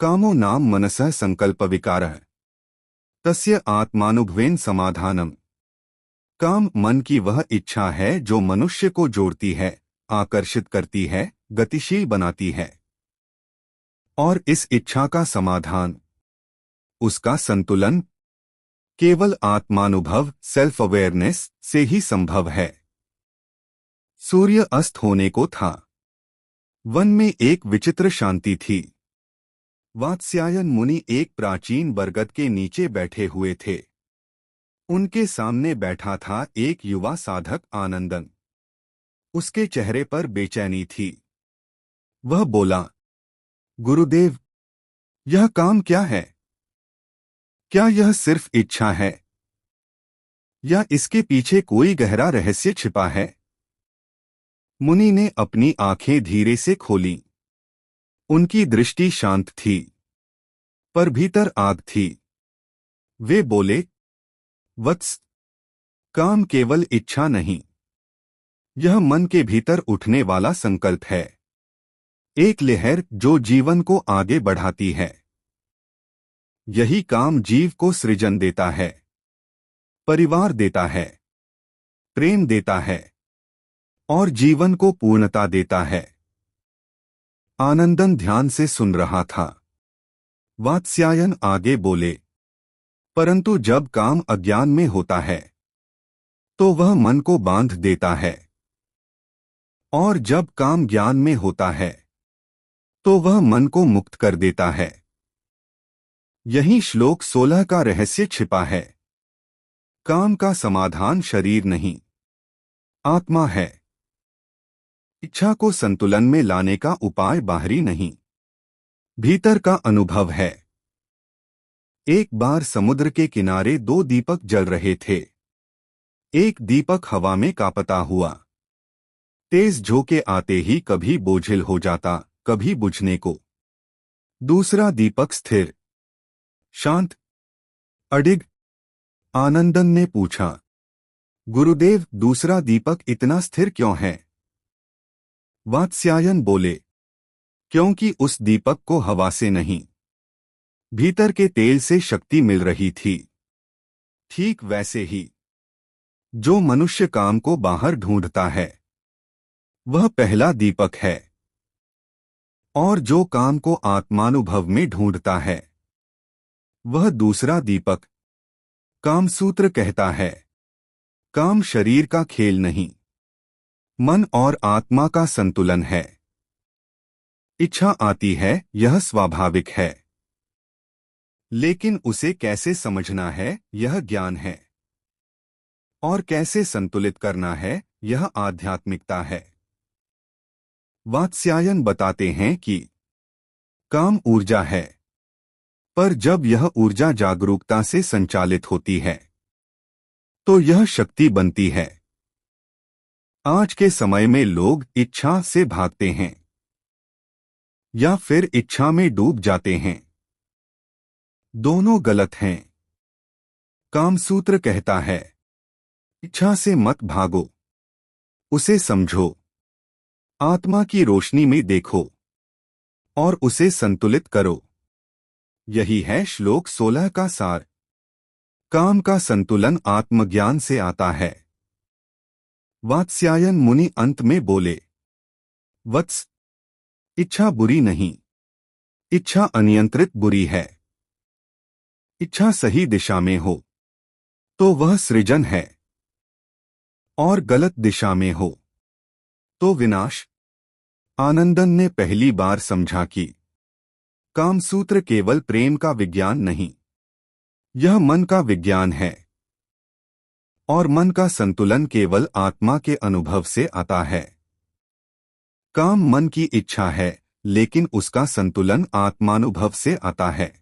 कामो नाम मनसः संकल्प विकारः तस्य आत्मानुभवेन समाधानम। काम मन की वह इच्छा है जो मनुष्य को जोड़ती है, आकर्षित करती है, गतिशील बनाती है। और इस इच्छा का समाधान, उसका संतुलन, केवल आत्मानुभव सेल्फ अवेयरनेस से ही संभव है। सूर्य अस्त होने को था। वन में एक विचित्र शांति थी। वात्स्यायन मुनि एक प्राचीन बरगद के नीचे बैठे हुए थे। उनके सामने बैठा था एक युवा साधक आनंदन। उसके चेहरे पर बेचैनी थी। वह बोला, गुरुदेव, यह काम क्या है? क्या यह सिर्फ इच्छा है या इसके पीछे कोई गहरा रहस्य छिपा है? मुनि ने अपनी आंखें धीरे से खोलीं। उनकी दृष्टि शांत थी, पर भीतर आग थी। वे बोले, वत्स, काम केवल इच्छा नहीं, यह मन के भीतर उठने वाला संकल्प है। एक लहर जो जीवन को आगे बढ़ाती है। यही काम जीव को सृजन देता है, परिवार देता है, प्रेम देता है और जीवन को पूर्णता देता है। आनंदन ध्यान से सुन रहा था। वात्स्यायन आगे बोले, परंतु जब काम अज्ञान में होता है तो वह मन को बांध देता है, और जब काम ज्ञान में होता है तो वह मन को मुक्त कर देता है। यही श्लोक 16 का रहस्य छिपा है। काम का समाधान शरीर नहीं, आत्मा है। इच्छा को संतुलन में लाने का उपाय बाहरी नहीं, भीतर का अनुभव है। एक बार समुद्र के किनारे 2 दीपक जल रहे थे। एक दीपक हवा में कांपता हुआ, तेज झोंके आते ही कभी बोझिल हो जाता, कभी बुझने को। दूसरा दीपक स्थिर, शांत, अडिग। आनंदन ने पूछा, गुरुदेव, दूसरा दीपक इतना स्थिर क्यों है? वात्स्यायन बोले, क्योंकि उस दीपक को हवा से नहीं, भीतर के तेल से शक्ति मिल रही थी। ठीक वैसे ही जो मनुष्य काम को बाहर ढूंढता है वह पहला दीपक है, और जो काम को आत्मानुभव में ढूंढता है वह दूसरा दीपक। कामसूत्र कहता है, काम शरीर का खेल नहीं, मन और आत्मा का संतुलन है। इच्छा आती है, यह स्वाभाविक है, लेकिन उसे कैसे समझना है यह ज्ञान है, और कैसे संतुलित करना है यह आध्यात्मिकता है। वात्स्यायन बताते हैं कि काम ऊर्जा है, पर जब यह ऊर्जा जागरूकता से संचालित होती है तो यह शक्ति बनती है। आज के समय में लोग इच्छा से भागते हैं या फिर इच्छा में डूब जाते हैं। दोनों गलत हैं। कामसूत्र कहता है, इच्छा से मत भागो, उसे समझो, आत्मा की रोशनी में देखो और उसे संतुलित करो। यही है श्लोक 16 का सार। काम का संतुलन आत्मज्ञान से आता है। वात्स्यायन मुनि अंत में बोले, वत्स, इच्छा बुरी नहीं, इच्छा अनियंत्रित बुरी है। इच्छा सही दिशा में हो तो वह सृजन है, और गलत दिशा में हो तो विनाश। आनंदन ने पहली बार समझा कि कामसूत्र केवल प्रेम का विज्ञान नहीं, यह मन का विज्ञान है, और मन का संतुलन केवल आत्मा के अनुभव से आता है। काम मन की इच्छा है, लेकिन उसका संतुलन आत्मानुभव से आता है।